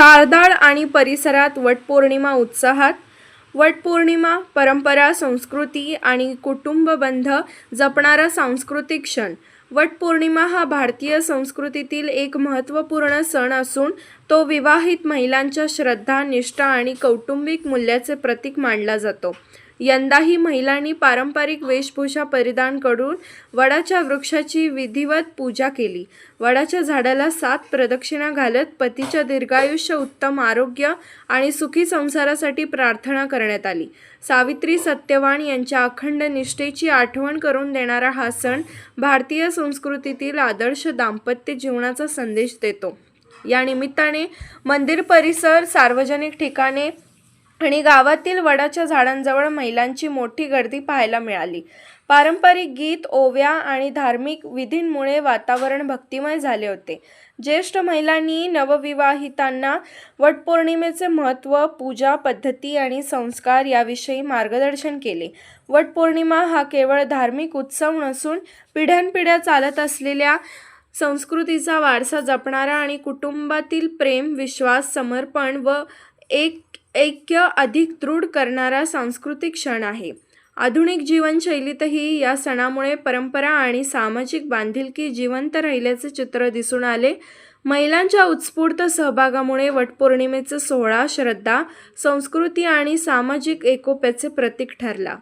सार्दाळ आणि परिसरात वटपौर्णिमा उत्साहात. वटपौर्णिमा परंपरा, संस्कृती आणि कुटुंबबंध जपणारा सांस्कृतिक क्षण. वटपौर्णिमा हा भारतीय संस्कृतीतील एक महत्त्वपूर्ण सण असून तो विवाहित महिलांच्या श्रद्धा, निष्ठा आणि कौटुंबिक मूल्याचे प्रतीक मानला जातो. यंदाही महिलांनी पारंपरिक वेशभूषा परिधान करून वडाच्या वृक्षाची विधिवत पूजा केली. वडाच्या झाडाला 7 प्रदक्षिणा घालत पतीच्या दीर्घायुष्य, उत्तम आरोग्य आणि सुखी संसारासाठी प्रार्थना करण्यात आली. सावित्री सत्यवान यांच्या अखंड निष्ठेची आठवण करून देणारा हा सण भारतीय संस्कृतीतील आदर्श दाम्पत्य जीवनाचा संदेश देतो. या निमित्ताने मंदिर परिसर, सार्वजनिक ठिकाणे आणि गावातील वडाच्या झाडांजवळ महिलांची मोठी गर्दी पाहायला मिळाली. पारंपरिक गीत, ओव्या आणि धार्मिक विधींमुळे वातावरण भक्तिमय झाले होते. ज्येष्ठ महिलांनी नवविवाहितांना वटपौर्णिमेचे महत्त्व, पूजा पद्धती आणि संस्कार याविषयी मार्गदर्शन केले. वटपौर्णिमा हा केवळ धार्मिक उत्सव नसून पिढ्यानपिढ्या चालत असलेल्या संस्कृतीचा वारसा जपणारा आणि कुटुंबातील प्रेम, विश्वास, समर्पण व ऐक्य अधिक दृढ करणारा सांस्कृतिक क्षण आहे. आधुनिक जीवनशैलीतही या सणामुळे परंपरा आणि सामाजिक बांधिलकी जिवंत राहिल्याचे चित्र दिसून आले. महिलांच्या उत्स्फूर्त सहभागामुळे वटपौर्णिमेचा सोहळा श्रद्धा, संस्कृती आणि सामाजिक एकोप्याचे प्रतीक ठरला.